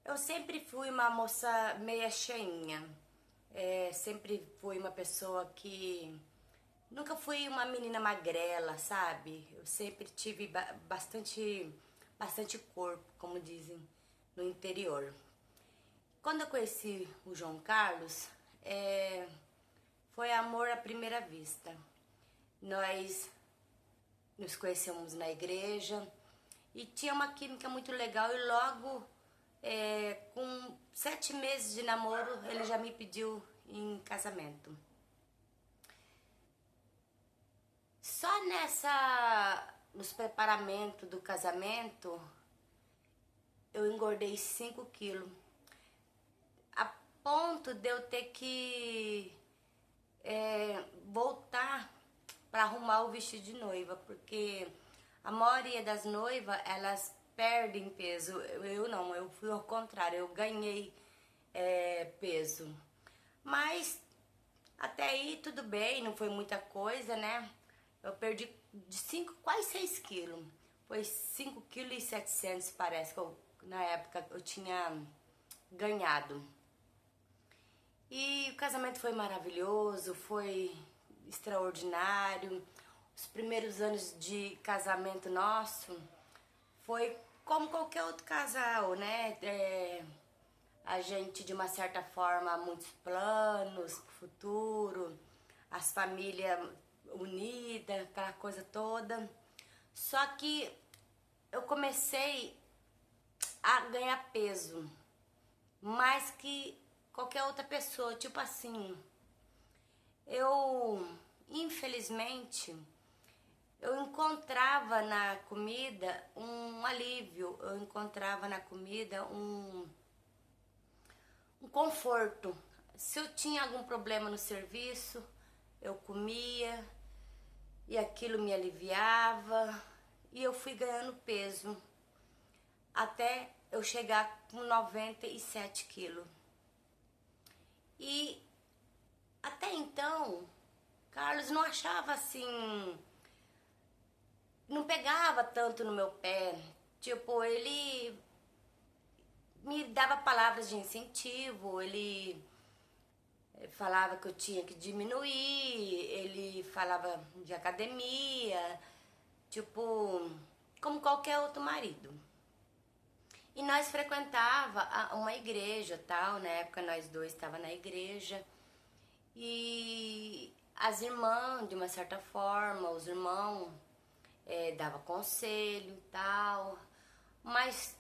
Eu sempre fui uma moça meia cheinha. Sempre fui uma pessoa que nunca fui uma menina magrela, sabe? Eu sempre tive bastante corpo, como dizem no interior. Quando eu conheci o João Carlos, foi amor à primeira vista. Nós nos conhecemos na igreja e tinha uma química muito legal e logo com 7 meses de namoro ele já me pediu em casamento. Só nos preparamentos do casamento eu engordei 5 quilos, a ponto de eu ter que voltar para arrumar o vestido de noiva, porque a maioria das noivas elas perdem peso. Eu não, eu fui ao contrário, eu ganhei peso. Mas até aí tudo bem, não foi muita coisa, né? Eu perdi de 5, quase 6 quilos. Foi 5,7 kg, parece que na época eu tinha ganhado. E o casamento foi maravilhoso, foi extraordinário. Os primeiros anos de casamento nosso foi como qualquer outro casal, né? A gente, de uma certa forma, muitos planos pro futuro, as famílias unidas, aquela coisa toda. Só que eu comecei a ganhar peso, mais que qualquer outra pessoa. Tipo assim, infelizmente, eu encontrava na comida um alívio, eu encontrava na comida um conforto. Se eu tinha algum problema no serviço, eu comia e aquilo me aliviava e eu fui ganhando peso até eu chegar com 97 quilos. E até então, Carlos não achava assim, não pegava tanto no meu pé. Tipo, ele me dava palavras de incentivo, ele falava que eu tinha que diminuir, ele falava de academia, tipo, como qualquer outro marido. E nós frequentava uma igreja, tal, na época nós dois estava na igreja. E as irmãs, de uma certa forma, os irmãos dava conselho e tal, mas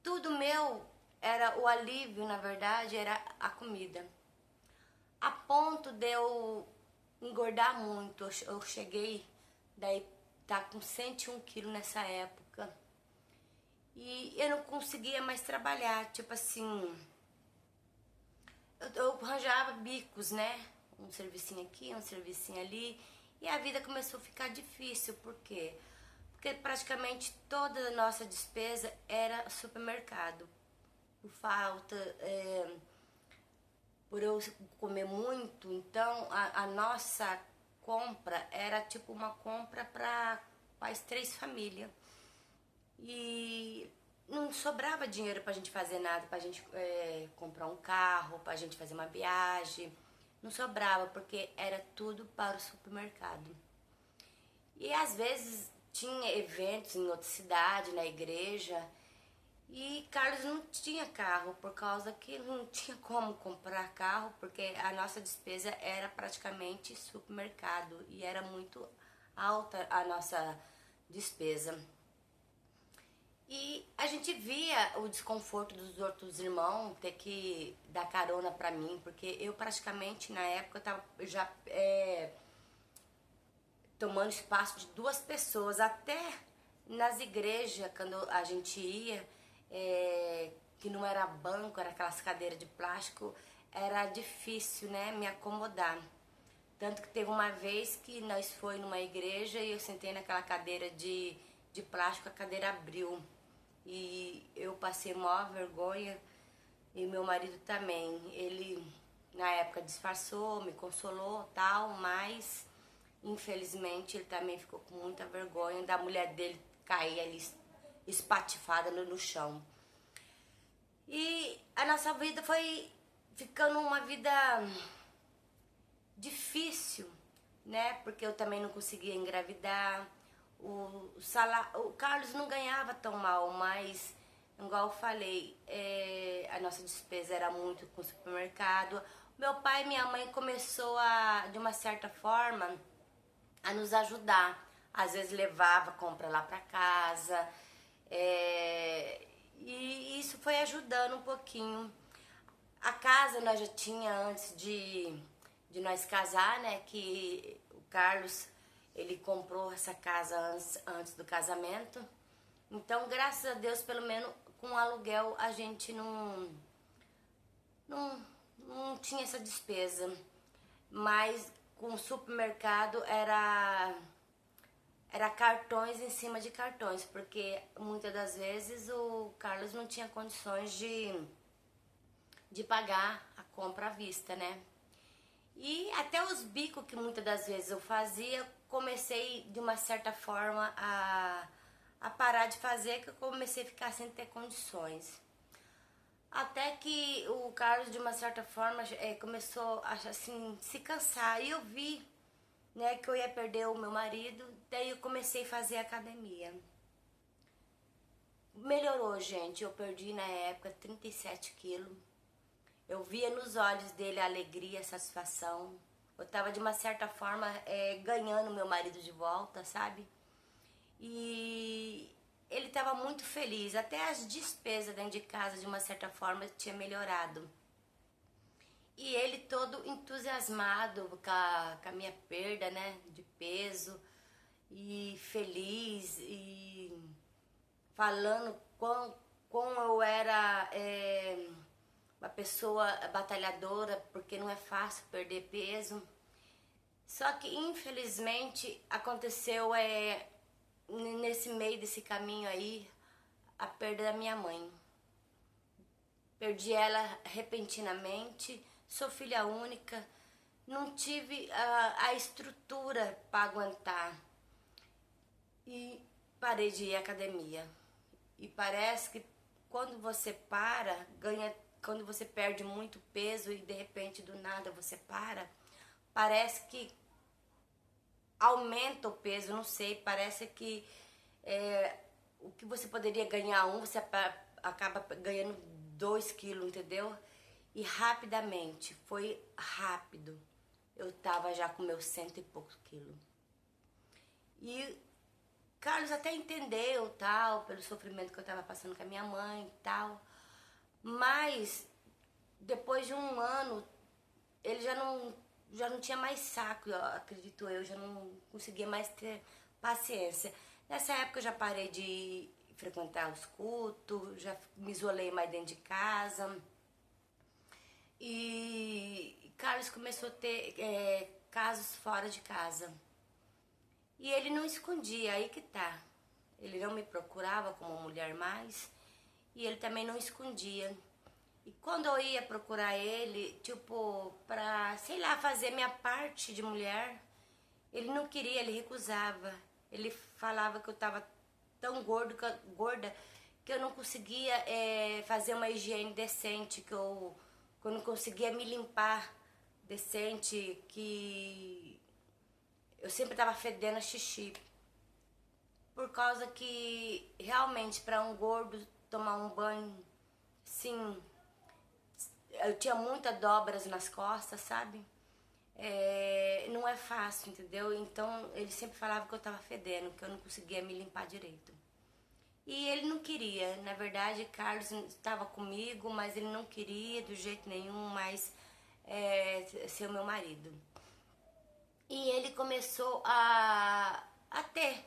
tudo meu era o alívio, na verdade, era a comida. A ponto de eu engordar muito, eu cheguei daí tá com 101 quilos nessa época. E eu não conseguia mais trabalhar, tipo assim, eu arranjava bicos, né? Um servicinho aqui, um servicinho ali. E a vida começou a ficar difícil, por quê? Porque praticamente toda a nossa despesa era supermercado. Por falta, por eu comer muito, então a nossa compra era tipo uma compra para as 3 famílias. E não sobrava dinheiro pra gente fazer nada, pra gente comprar um carro, pra gente fazer uma viagem. Não sobrava, porque era tudo para o supermercado. E às vezes tinha eventos em outra cidade, na igreja, e Carlos não tinha carro, por causa que não tinha como comprar carro, porque a nossa despesa era praticamente supermercado, e era muito alta a nossa despesa. E a gente via o desconforto dos outros irmãos ter que dar carona pra mim, porque eu praticamente na época eu tava já tomando espaço de 2 pessoas, até nas igrejas, quando a gente ia, que não era banco, era aquelas cadeiras de plástico, era difícil, né, me acomodar. Tanto que teve uma vez que nós foi numa igreja e eu sentei naquela cadeira de plástico, a cadeira abriu. E eu passei maior vergonha e meu marido também. Ele na época disfarçou, me consolou tal, mas infelizmente ele também ficou com muita vergonha da mulher dele cair ali espatifada no chão. E a nossa vida foi ficando uma vida difícil, né? Porque eu também não conseguia engravidar. O Carlos não ganhava tão mal, mas, igual eu falei, a nossa despesa era muito com o supermercado. Meu pai e minha mãe começou a, de uma certa forma, a nos ajudar. Às vezes levava compra lá para casa. E isso foi ajudando um pouquinho. A casa nós já tinha antes de nós casar, né? Que o Carlos, ele comprou essa casa antes do casamento. Então, graças a Deus, pelo menos com o aluguel a gente não tinha essa despesa. Mas com o supermercado era cartões em cima de cartões, porque muitas das vezes o Carlos não tinha condições de pagar a compra à vista, né? E até os bicos que muitas das vezes eu fazia, comecei de uma certa forma a parar de fazer, que eu comecei a ficar sem ter condições. Até que o Carlos, de uma certa forma, começou a assim, se cansar. E eu vi, né, que eu ia perder o meu marido, daí eu comecei a fazer academia. Melhorou, gente. Eu perdi na época 37 quilos. Eu via nos olhos dele a alegria, a satisfação. Eu tava de uma certa forma ganhando meu marido de volta, sabe? E ele tava muito feliz. Até as despesas dentro de casa, de uma certa forma, tinha melhorado. E ele todo entusiasmado com a minha perda, né, de peso. E feliz. E falando quão eu era uma pessoa batalhadora, porque não é fácil perder peso. Só que infelizmente aconteceu nesse meio desse caminho aí a perda da minha mãe. Perdi ela repentinamente, sou filha única, não tive a estrutura para aguentar e parei de ir à academia. E parece que quando você quando você perde muito peso e de repente do nada você parece que aumenta o peso, não sei, parece que o que você poderia ganhar você acaba ganhando 2 quilos, entendeu? E rapidamente, foi rápido. Eu tava já com meus 100 e poucos quilos. E Carlos até entendeu, tal, pelo sofrimento que eu tava passando com a minha mãe e tal. Mas depois de um ano, ele já não tinha mais saco, acredito eu, já não conseguia mais ter paciência. Nessa época eu já parei de frequentar os cultos, já me isolei mais dentro de casa. E Carlos começou a ter casos fora de casa. E ele não escondia, aí que tá. Ele não me procurava como mulher mais e ele também não escondia. E quando eu ia procurar ele, tipo, pra, sei lá, fazer minha parte de mulher, ele não queria, ele recusava. Ele falava que eu tava tão gorda que eu não conseguia fazer uma higiene decente, que eu não conseguia me limpar decente, que eu sempre tava fedendo a xixi. Por causa que realmente para um gordo tomar um banho, sim, eu tinha muitas dobras nas costas, sabe? Não é fácil, entendeu? Então ele sempre falava que eu tava fedendo, que eu não conseguia me limpar direito. E ele não queria, na verdade, Carlos estava comigo, mas ele não queria do jeito nenhum mais ser o meu marido. E ele começou a ter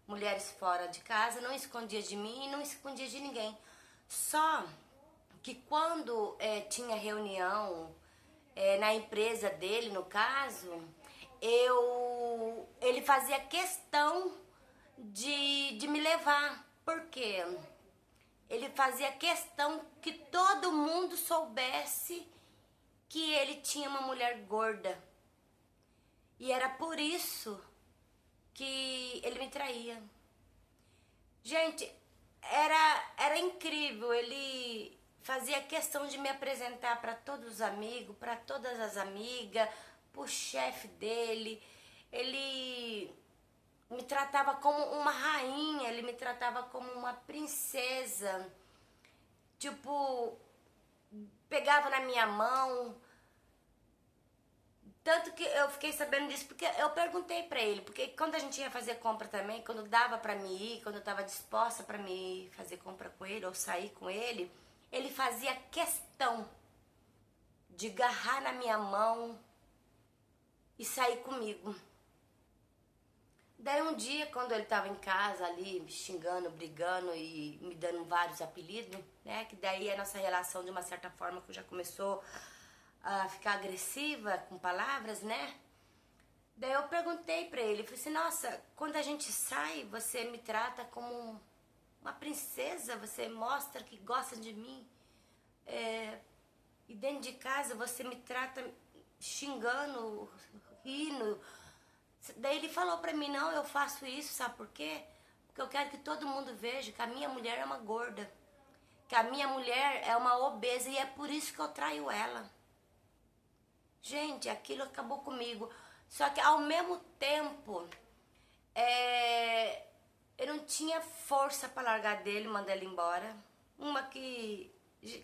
mulheres fora de casa, não escondia de mim e não escondia de ninguém. Só que quando tinha reunião na empresa dele, no caso, ele fazia questão de me levar. Por quê? Ele fazia questão que todo mundo soubesse que ele tinha uma mulher gorda. E era por isso que ele me traía. Gente, era incrível. Ele fazia questão de me apresentar para todos os amigos, para todas as amigas, pro chefe dele. Ele me tratava como uma rainha, ele me tratava como uma princesa. Tipo, pegava na minha mão. Tanto que eu fiquei sabendo disso porque eu perguntei pra ele, porque quando a gente ia fazer compra também, quando dava pra me ir, quando eu tava disposta pra me ir fazer compra com ele ou sair com ele fazia questão de agarrar na minha mão e sair comigo. Daí um dia, quando ele tava em casa ali, me xingando, brigando e me dando vários apelidos, né? Que daí a nossa relação, de uma certa forma, que já começou a ficar agressiva com palavras, né? Daí eu perguntei pra ele, falei assim, nossa, quando a gente sai, você me trata como uma princesa, você mostra que gosta de mim. E dentro de casa você me trata xingando, rindo. Daí ele falou pra mim, não, eu faço isso, sabe por quê? Porque eu quero que todo mundo veja que a minha mulher é uma gorda, que a minha mulher é uma obesa e é por isso que eu traio ela. Gente, aquilo acabou comigo. Só que ao mesmo tempo, eu não tinha força para largar dele, mandar ele embora. Uma que,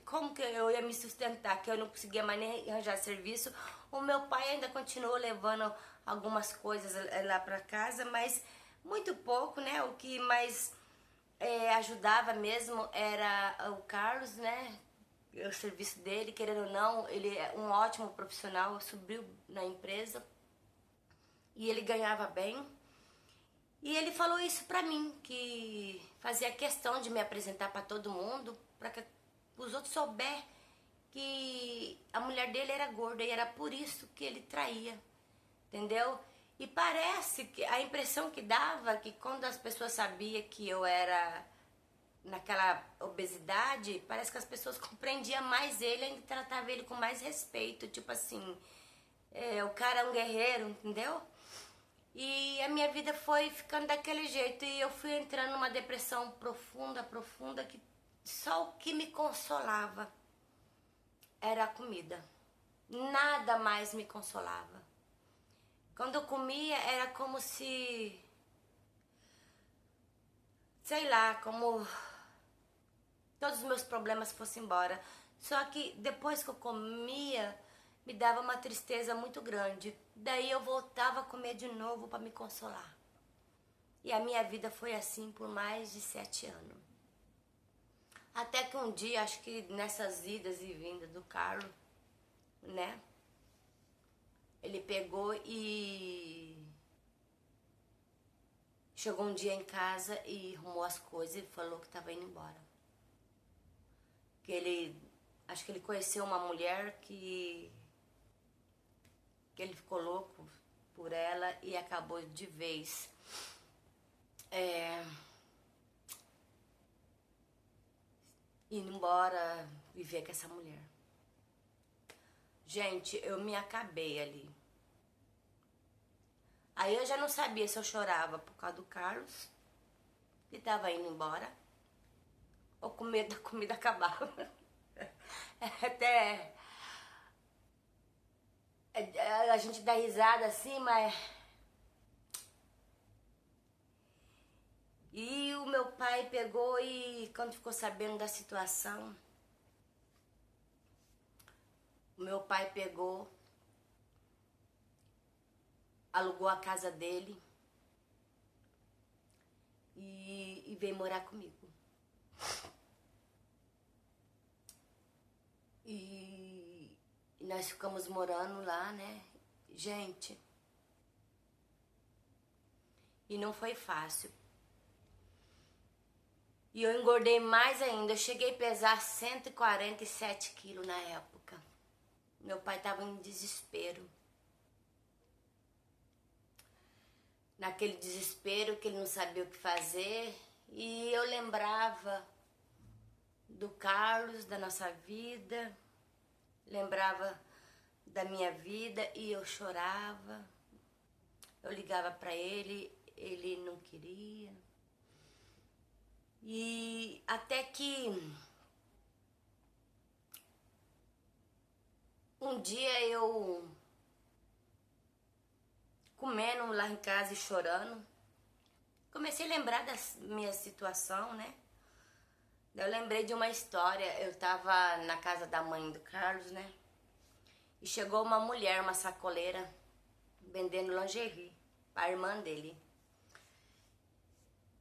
como que eu ia me sustentar, que eu não conseguia mais nem arranjar serviço. O meu pai ainda continuou levando algumas coisas lá para casa, mas muito pouco, né? O que mais ajudava mesmo era o Carlos, né? O serviço dele, querendo ou não, ele é um ótimo profissional, subiu na empresa e ele ganhava bem. E ele falou isso pra mim, que fazia questão de me apresentar pra todo mundo, pra que os outros souber que a mulher dele era gorda e era por isso que ele traía, entendeu? E parece que a impressão que dava que quando as pessoas sabiam que eu era naquela obesidade, parece que as pessoas compreendiam mais ele e tratavam ele com mais respeito, tipo assim, o cara é um guerreiro, entendeu? E a minha vida foi ficando daquele jeito e eu fui entrando numa depressão profunda, profunda, que só o que me consolava era a comida. Nada mais me consolava. Quando eu comia era como se, sei lá, como todos os meus problemas fossem embora. Só que depois que eu comia, me dava uma tristeza muito grande. Daí eu voltava a comer de novo para me consolar. E a minha vida foi assim por mais de 7 anos. Até que um dia, acho que nessas idas e vindas do Carlos, né? Ele pegou e chegou um dia em casa e arrumou as coisas e falou que estava indo embora. Que ele, acho que ele conheceu uma mulher que ele ficou louco por ela e acabou de vez indo embora viver com essa mulher. Gente, eu me acabei ali. Aí eu já não sabia se eu chorava por causa do Carlos, que estava indo embora, ou com medo da comida acabar. Até a gente dá risada assim, mas... E o meu pai pegou e, quando ficou sabendo da situação, o meu pai pegou, alugou a casa dele e veio morar comigo. E nós ficamos morando lá, né? Gente, e não foi fácil. E eu engordei mais ainda. Eu cheguei a pesar 147 quilos na época. Meu pai estava em desespero. Naquele desespero que ele não sabia o que fazer. E eu lembrava do Carlos, da nossa vida. Lembrava da minha vida e eu chorava. Eu ligava para ele, ele não queria. E até que Um dia eu comendo lá em casa e chorando, comecei a lembrar da minha situação, né? Eu lembrei de uma história. Eu tava na casa da mãe do Carlos, né? E chegou uma mulher, uma sacoleira, vendendo lingerie para a irmã dele.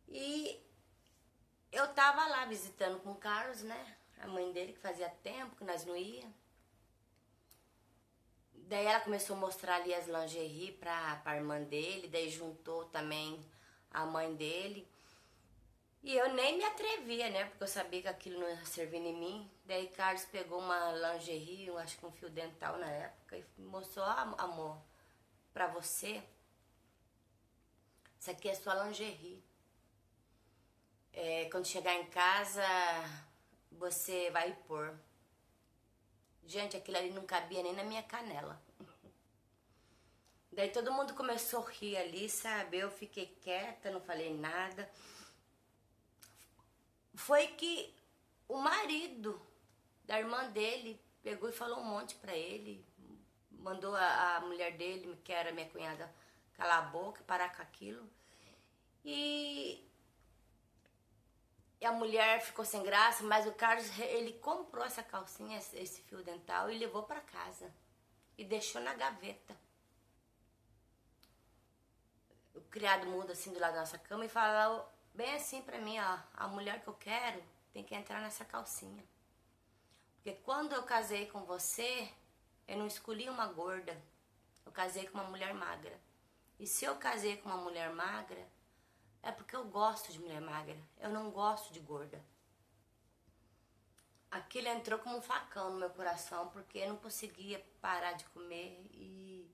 E eu tava lá visitando com o Carlos, né? A mãe dele, que fazia tempo que nós não ia. Daí ela começou a mostrar ali as lingerie pra irmã dele, daí juntou também a mãe dele. E eu nem me atrevia, né? Porque eu sabia que aquilo não ia servir em mim. Daí Carlos pegou uma lingerie, eu acho que um fio dental na época, e mostrou: ah, amor, pra você, isso aqui é sua lingerie. Quando chegar em casa, você vai pôr. Gente, aquilo ali não cabia nem na minha canela. Daí todo mundo começou a rir ali, sabe? Eu fiquei quieta, não falei nada. Foi que o marido da irmã dele pegou e falou um monte pra ele. Mandou a mulher dele, que era minha cunhada, calar a boca, parar com aquilo. E a mulher ficou sem graça, mas o Carlos, ele comprou essa calcinha, esse fio dental, e levou pra casa. E deixou na gaveta. O criado muda assim do lado da nossa cama e fala bem assim pra mim: ó, a mulher que eu quero tem que entrar nessa calcinha. Porque quando eu casei com você, eu não escolhi uma gorda, eu casei com uma mulher magra. E se eu casei com uma mulher magra, é porque eu gosto de mulher magra, eu não gosto de gorda. Aquilo entrou como um facão no meu coração, porque eu não conseguia parar de comer. E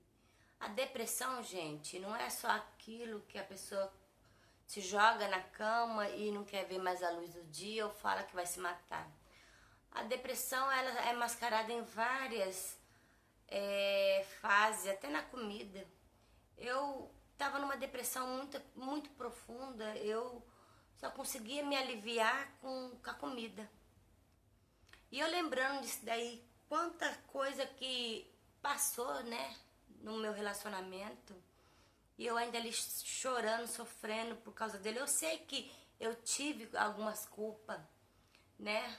a depressão, gente, não é só aquilo que a pessoa se joga na cama e não quer ver mais a luz do dia ou fala que vai se matar. A depressão, ela é mascarada em várias fases, até na comida. Eu estava numa depressão muito profunda, eu só conseguia me aliviar com a comida. E eu lembrando disso daí, quanta coisa que passou, né, no meu relacionamento. E eu ainda ali chorando, sofrendo por causa dele. Eu sei que eu tive algumas culpas, né?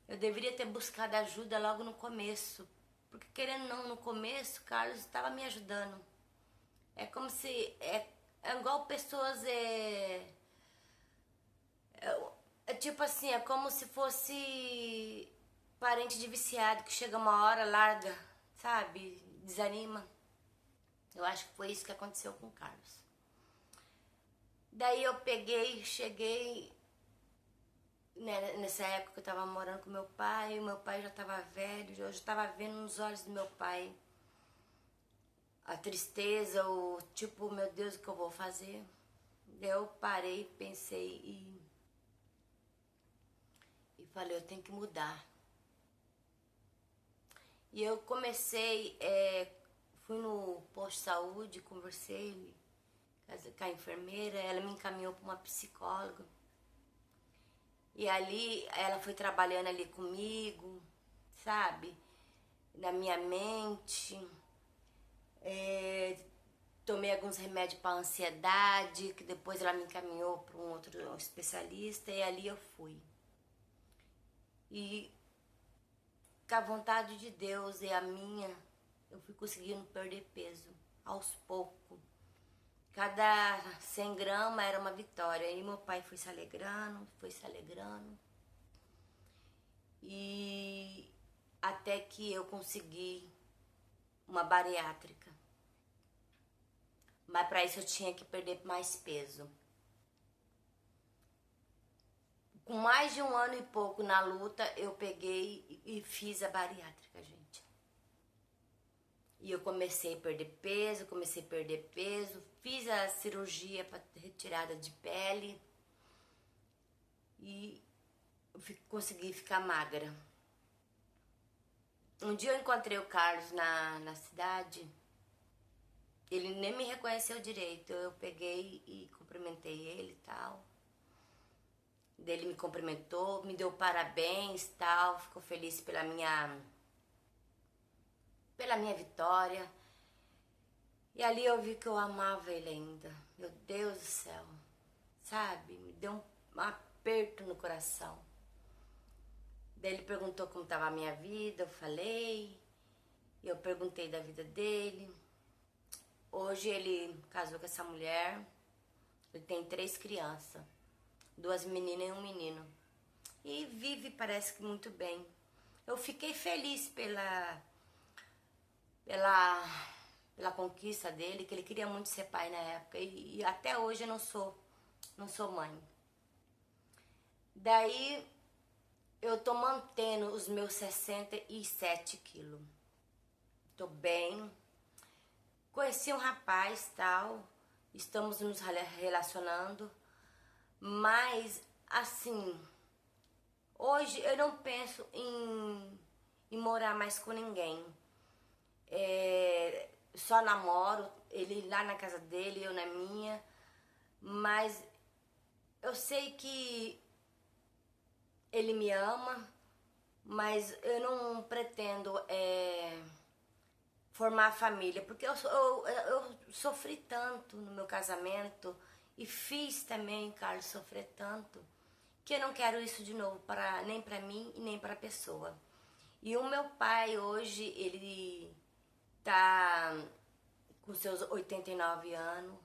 Eu deveria ter buscado ajuda logo no começo. Porque querendo ou não, no começo, Carlos estava me ajudando. É como se... É igual pessoas... tipo assim, é como se fosse parente de viciado que chega uma hora, larga, sabe? Desanima. Eu acho que foi isso que aconteceu com o Carlos. Daí eu cheguei, né, nessa época que eu tava morando com meu pai, o meu pai já tava velho, eu já tava vendo nos olhos do meu pai a tristeza, o tipo, meu Deus, o que eu vou fazer? Daí eu parei, pensei e falei, eu tenho que mudar. E eu comecei, fui no posto de saúde, conversei com a enfermeira, ela me encaminhou para uma psicóloga. E ali ela foi trabalhando ali comigo, sabe? Na minha mente. Tomei alguns remédios para ansiedade, que depois ela me encaminhou para um outro especialista, e ali eu fui. E com a vontade de Deus e a minha, eu fui conseguindo perder peso aos poucos. Cada 100 gramas era uma vitória. E meu pai foi se alegrando, foi se alegrando. E até que eu consegui uma bariátrica. Mas para isso eu tinha que perder mais peso. Com mais de 1 ano e pouco na luta, eu peguei e fiz a bariátrica, gente. E eu comecei a perder peso, fiz a cirurgia para retirada de pele e consegui ficar magra. Um dia eu encontrei o Carlos na cidade, ele nem me reconheceu direito, eu peguei e cumprimentei ele e tal. Ele me cumprimentou, me deu parabéns e tal, ficou feliz pela minha pela minha vitória. E ali eu vi que eu amava ele ainda. Meu Deus do céu, sabe? Me deu um aperto no coração. Daí ele perguntou como estava a minha vida, eu falei. Eu perguntei da vida dele. Hoje ele casou com essa mulher. Ele tem 3 crianças, 2 meninas e um menino. E vive, parece que muito bem. Eu fiquei feliz pela conquista dele, que ele queria muito ser pai na época. E até hoje eu não sou mãe. Daí eu tô mantendo os meus 67 quilos. Tô bem. Conheci um rapaz, tal. Estamos nos relacionando. Mas, assim, hoje eu não penso em morar mais com ninguém. Só namoro, ele lá na casa dele, eu na minha. Mas eu sei que ele me ama, mas eu não pretendo formar família, porque eu sofri tanto no meu casamento e fiz também, Carlos, sofrer tanto, que eu não quero isso de novo, nem pra mim e nem pra pessoa. E o meu pai hoje, ele tá com seus 89 anos,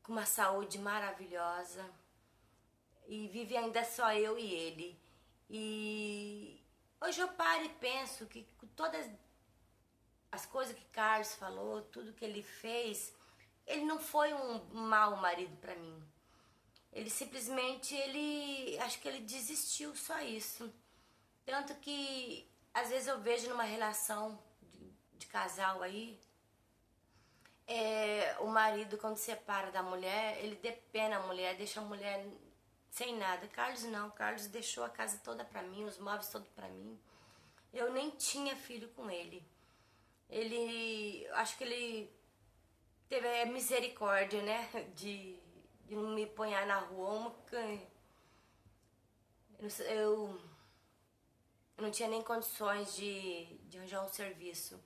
com uma saúde maravilhosa, e vive ainda só eu e ele. E hoje eu paro e penso que todas as coisas que Carlos falou, tudo que ele fez, ele não foi um mau marido pra mim. Ele simplesmente, acho que ele desistiu, só isso. Tanto que às vezes eu vejo numa relação de casal aí, o marido quando separa da mulher, ele depena a mulher, deixa a mulher sem nada. Carlos não, Carlos deixou a casa toda pra mim, os móveis todos pra mim. Eu nem tinha filho com ele. Acho que ele teve misericórdia, né, de não me ponhar na rua. Eu não tinha nem condições de arranjar um serviço.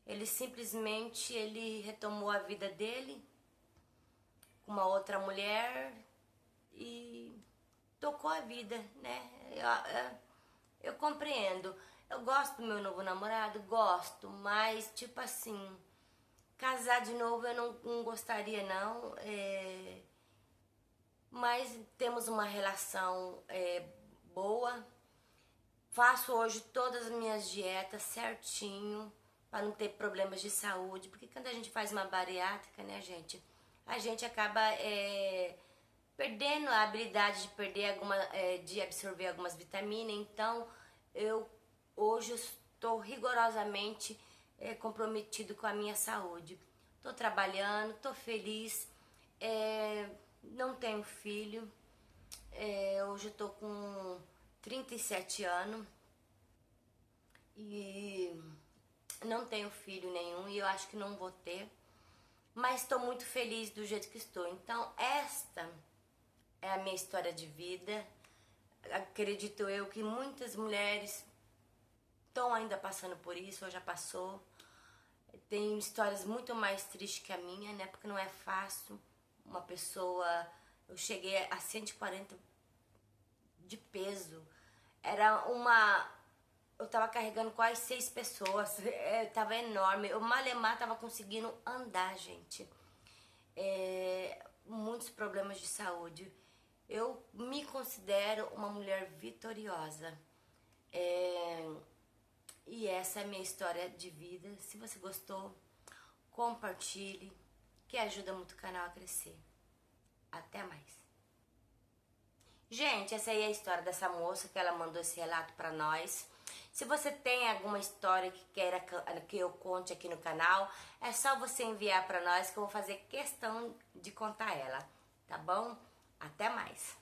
Ele simplesmente, ele retomou a vida dele com uma outra mulher e tocou a vida, né? Eu compreendo. Eu gosto do meu novo namorado, gosto, mas tipo assim, casar de novo eu não gostaria não. Mas temos uma relação boa. Faço hoje todas as minhas dietas certinho para não ter problemas de saúde, porque quando a gente faz uma bariátrica, né, gente, a gente acaba perdendo a habilidade de de absorver algumas vitaminas. Então, eu hoje estou rigorosamente comprometido com a minha saúde. Estou trabalhando, estou feliz, não tenho filho, hoje estou com 37 anos e não tenho filho nenhum e eu acho que não vou ter, mas estou muito feliz do jeito que estou. Então, esta é a minha história de vida. Acredito eu que muitas mulheres estão ainda passando por isso, ou já passou. Tem histórias muito mais tristes que a minha, né? Porque não é fácil uma pessoa... Eu cheguei a 140 de peso. Eu tava carregando quase 6 pessoas. Tava enorme. Eu malemar tava conseguindo andar, gente. Muitos problemas de saúde. Eu me considero uma mulher vitoriosa. E essa é a minha história de vida. Se você gostou, compartilhe, que ajuda muito o canal a crescer. Até mais. Gente, essa aí é a história dessa moça que ela mandou esse relato pra nós. Se você tem alguma história que queira que eu conte aqui no canal, é só você enviar pra nós que eu vou fazer questão de contar ela, tá bom? Até mais.